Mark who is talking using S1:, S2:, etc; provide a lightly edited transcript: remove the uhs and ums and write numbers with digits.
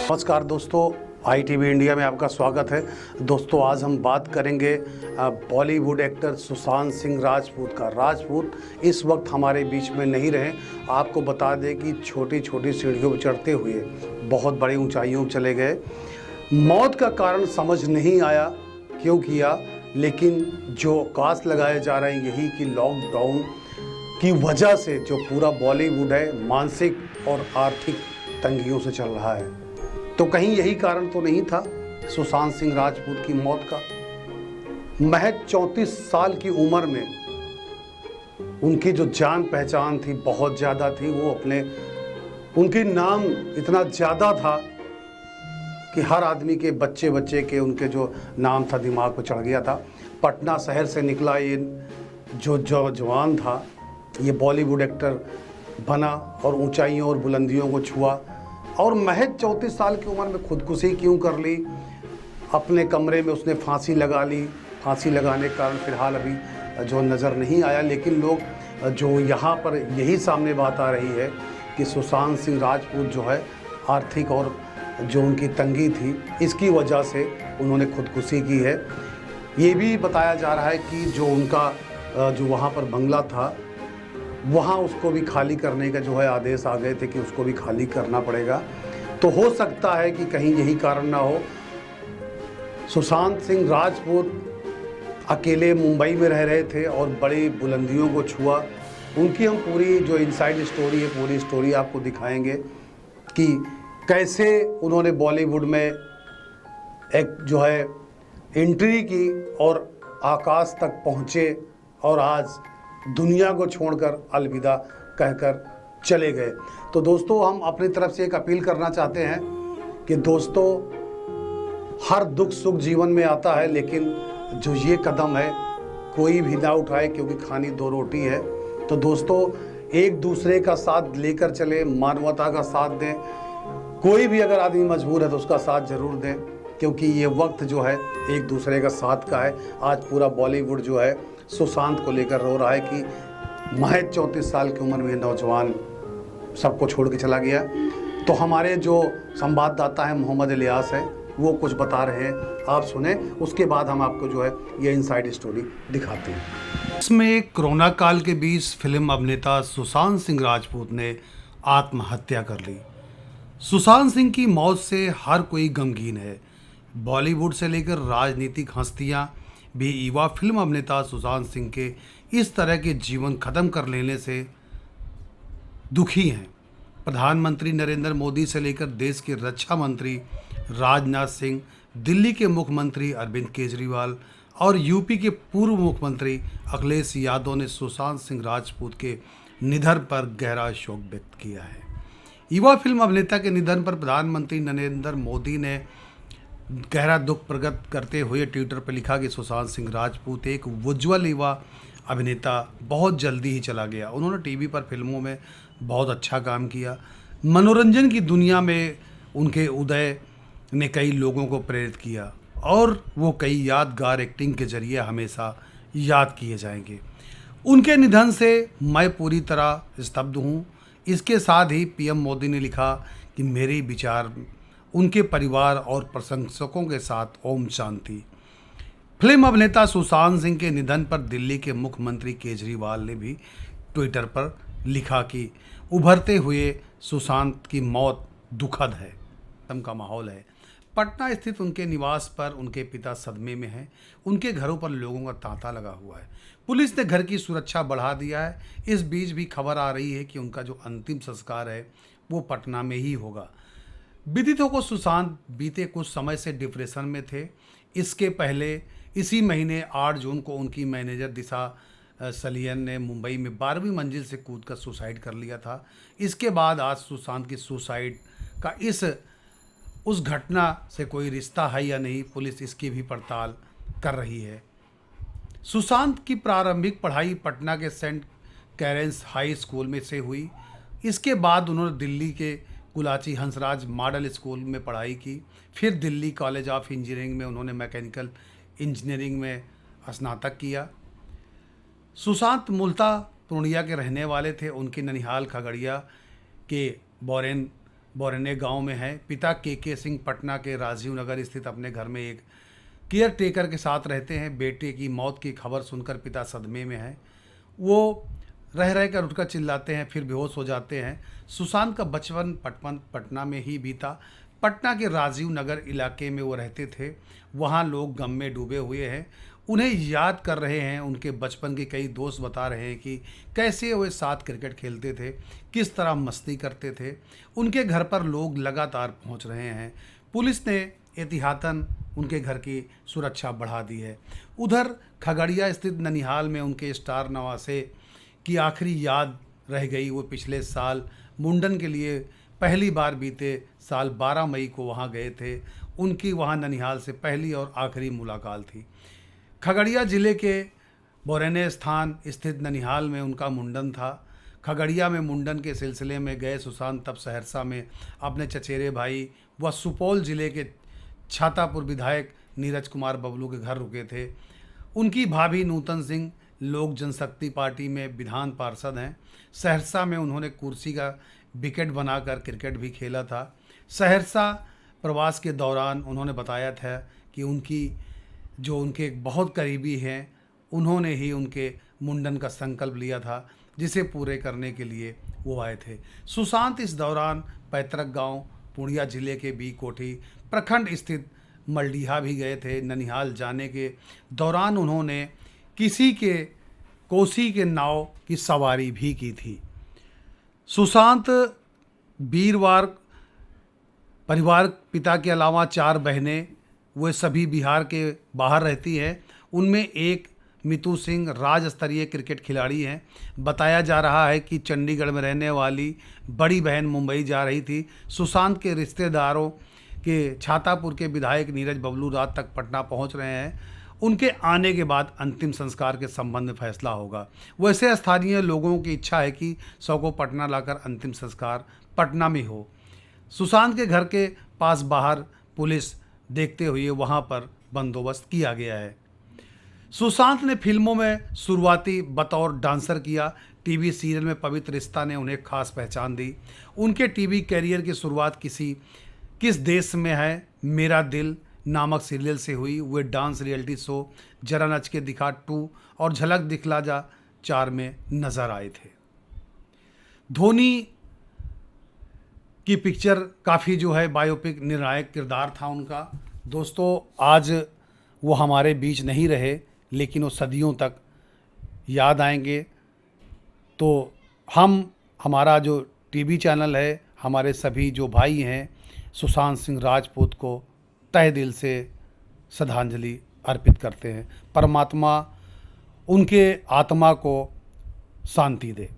S1: नमस्कार दोस्तों, ITV India में आपका स्वागत है। दोस्तों, आज हम बात करेंगे बॉलीवुड एक्टर सुशांत सिंह राजपूत का। राजपूत इस वक्त हमारे बीच में नहीं रहे। आपको बता दें कि छोटी छोटी सीढ़ियों पर चढ़ते हुए बहुत बड़ी ऊंचाइयों पर चले गए। मौत का कारण समझ नहीं आया क्यों किया, लेकिन जो आकाश लगाए जा रहे हैं यही कि लॉकडाउन की वजह से जो पूरा बॉलीवुड है मानसिक और आर्थिक तंगियों से चल रहा है। तो कहीं यही कारण तो नहीं था सुशांत सिंह राजपूत की मौत का। महज 34 साल की उम्र में उनकी जो जान पहचान थी बहुत ज़्यादा थी। वो उनके नाम इतना ज़्यादा था कि हर आदमी के बच्चे के उनके जो नाम था दिमाग पर चढ़ गया था। पटना शहर से निकला ये जो जवान था, ये बॉलीवुड एक्टर बना और ऊंचाइयों और बुलंदियों को छुआ। और महज 34 साल की उम्र में खुदकुशी क्यों कर ली? अपने कमरे में उसने फांसी लगा ली। फांसी लगाने के कारण फ़िलहाल अभी जो नज़र नहीं आया, लेकिन लोग जो यहाँ पर यही सामने बात आ रही है कि सुशांत सिंह राजपूत जो है आर्थिक और जो उनकी तंगी थी इसकी वजह से उन्होंने खुदकुशी की है। ये भी बताया जा रहा है कि जो उनका जो वहाँ पर बंगला था वहाँ उसको भी खाली करने का जो है आदेश आ गए थे कि उसको भी खाली करना पड़ेगा। तो हो सकता है कि कहीं यही कारण ना हो। सुशांत सिंह राजपूत अकेले मुंबई में रह रहे थे और बड़ी बुलंदियों को छुआ। उनकी हम पूरी जो इनसाइड स्टोरी है पूरी स्टोरी आपको दिखाएंगे कि कैसे उन्होंने बॉलीवुड में एक जो है एंट्री की और आकाश तक पहुँचे और आज दुनिया को छोड़कर अलविदा कहकर चले गए। तो दोस्तों, हम अपनी तरफ से एक अपील करना चाहते हैं कि दोस्तों, हर दुख सुख जीवन में आता है, लेकिन जो ये कदम है कोई भी ना उठाए, क्योंकि खानी दो रोटी है। तो दोस्तों, एक दूसरे का साथ लेकर चले, मानवता का साथ दें। कोई भी अगर आदमी मजबूर है तो उसका साथ जरूर दें, क्योंकि ये वक्त जो है एक दूसरे का साथ का है। आज पूरा बॉलीवुड जो है सुशांत को लेकर रो रहा है कि महज 34 साल की उम्र में नौजवान सबको छोड़ के चला गया। तो हमारे जो संवाददाता हैं मोहम्मद इलियास हैं, वो कुछ बता रहे हैं, आप सुने। उसके बाद हम आपको जो है ये इनसाइड स्टोरी दिखाते हैं। इसमें कोरोना काल के बीच फिल्म अभिनेता सुशांत सिंह राजपूत ने आत्महत्या कर ली। सुशांत सिंह की मौत से हर कोई गमगीन है। बॉलीवुड से लेकर राजनीतिक हस्तियां भी युवा फिल्म अभिनेता सुशांत सिंह के इस तरह के जीवन खत्म कर लेने से दुखी हैं। प्रधानमंत्री नरेंद्र मोदी से लेकर देश के रक्षा मंत्री राजनाथ सिंह, दिल्ली के मुख्यमंत्री अरविंद केजरीवाल और यूपी के पूर्व मुख्यमंत्री अखिलेश यादव ने सुशांत सिंह राजपूत के निधन पर गहरा शोक व्यक्त किया है। युवा फिल्म अभिनेता के निधन पर प्रधानमंत्री नरेंद्र मोदी ने गहरा दुख प्रकट करते हुए ट्विटर पर लिखा कि सुशांत सिंह राजपूत एक उज्ज्वल युवा अभिनेता बहुत जल्दी ही चला गया। उन्होंने टीवी पर फिल्मों में बहुत अच्छा काम किया। मनोरंजन की दुनिया में उनके उदय ने कई लोगों को प्रेरित किया और वो कई यादगार एक्टिंग के जरिए हमेशा याद किए जाएंगे। उनके निधन से मैं पूरी तरह स्तब्ध हूँ। इसके साथ ही PM मोदी ने लिखा कि मेरे विचार उनके परिवार और प्रशंसकों के साथ ओम शांति। फिल्म अभिनेता सुशांत सिंह के निधन पर दिल्ली के मुख्यमंत्री केजरीवाल ने भी ट्विटर पर लिखा कि उभरते हुए सुशांत की मौत दुखद है। तम का माहौल है। पटना स्थित उनके निवास पर उनके पिता सदमे में हैं। उनके घरों पर लोगों का तांता लगा हुआ है। पुलिस ने घर की सुरक्षा बढ़ा दिया है। इस बीच भी खबर आ रही है कि उनका जो अंतिम संस्कार है वो पटना में ही होगा। विदित हो को सुशांत बीते कुछ समय से डिप्रेशन में थे। इसके पहले इसी महीने 8 जून को उनकी मैनेजर दिशा सलियन ने मुंबई में 12वीं मंजिल से कूदकर सुसाइड कर लिया था। इसके बाद आज सुशांत की सुसाइड का उस घटना से कोई रिश्ता है या नहीं, पुलिस इसकी भी पड़ताल कर रही है। सुशांत की प्रारंभिक पढ़ाई पटना के सेंट कैरेंस हाई स्कूल में से हुई। इसके बाद उन्होंने दिल्ली के कुलाची हंसराज मॉडल स्कूल में पढ़ाई की। फिर दिल्ली कॉलेज ऑफ इंजीनियरिंग में उन्होंने मैकेनिकल इंजीनियरिंग में स्नातक किया। सुशांत मूलतः पूर्णिया के रहने वाले थे। उनके ननिहाल खगड़िया के बोरेन बोरने गांव में है। पिता के सिंह पटना के राजीव नगर स्थित अपने घर में एक केयर टेकर के साथ रहते हैं। बेटे की मौत की खबर सुनकर पिता सदमे में है। वो रह कर उठकर चिल्लाते हैं, फिर बेहोश हो जाते हैं। सुशांत का बचपन पटना में ही बीता। पटना के राजीव नगर इलाके में वो रहते थे। वहाँ लोग गम में डूबे हुए हैं, उन्हें याद कर रहे हैं। उनके बचपन के कई दोस्त बता रहे हैं कि कैसे वे साथ क्रिकेट खेलते थे, किस तरह मस्ती करते थे। उनके घर पर लोग लगातार पहुंच रहे हैं। पुलिस ने एहतियातन उनके घर की सुरक्षा बढ़ा दी है। उधर खगड़िया स्थित ननिहाल में उनके स्टार नवासे की आखिरी याद रह गई। वो पिछले साल मुंडन के लिए पहली बार बीते साल 12 मई को वहाँ गए थे। उनकी वहाँ ननिहाल से पहली और आखिरी मुलाकात थी। खगड़िया जिले के बोरने स्थान स्थित ननिहाल में उनका मुंडन था। खगड़िया में मुंडन के सिलसिले में गए सुशांत तब सहरसा में अपने चचेरे भाई व सुपौल जिले के छातापुर विधायक नीरज कुमार बबलू के घर रुके थे। उनकी भाभी नूतन सिंह लोक जनशक्ति पार्टी में विधान पार्षद हैं। सहरसा में उन्होंने कुर्सी का विकेट बनाकर क्रिकेट भी खेला था। सहरसा प्रवास के दौरान उन्होंने बताया था कि उनके एक बहुत करीबी हैं, उन्होंने ही उनके मुंडन का संकल्प लिया था, जिसे पूरे करने के लिए वो आए थे। सुशांत इस दौरान पैतृक गांव पूर्णिया जिले के बी कोठी प्रखंड स्थित मलडीहा भी गए थे। ननिहाल जाने के दौरान उन्होंने कोसी के नाव की सवारी भी की थी। सुशांत वीरवार परिवार पिता के अलावा 4 बहनें, वे सभी बिहार के बाहर रहती हैं। उनमें एक मितू सिंह राज्य स्तरीय क्रिकेट खिलाड़ी हैं। बताया जा रहा है कि चंडीगढ़ में रहने वाली बड़ी बहन मुंबई जा रही थी। सुशांत के रिश्तेदारों के छातापुर के विधायक नीरज बबलू रात तक पटना पहुंच रहे हैं। उनके आने के बाद अंतिम संस्कार के संबंध में फैसला होगा। वैसे स्थानीय लोगों की इच्छा है कि शव को पटना लाकर अंतिम संस्कार पटना में हो। सुशांत के घर के पास बाहर पुलिस देखते हुए वहां पर बंदोबस्त किया गया है। सुशांत ने फिल्मों में शुरुआती बतौर डांसर किया। टीवी सीरियल में पवित्र रिश्ता ने उन्हें खास पहचान दी। उनके टीवी कैरियर की शुरुआत किस देश में है मेरा दिल नामक सीरियल से हुई। वे डांस रियलिटी शो जरा नच के दिखा 2 और झलक दिखला जा 4 में नजर आए थे। धोनी की पिक्चर काफ़ी बायोपिक निर्णायक किरदार था उनका। दोस्तों, आज वो हमारे बीच नहीं रहे, लेकिन वो सदियों तक याद आएंगे। तो हमारा जो टीवी चैनल है, हमारे सभी जो भाई हैं सुशांत सिंह राजपूत को तहे दिल से श्रद्धांजलि अर्पित करते हैं। परमात्मा उनके आत्मा को शांति दे।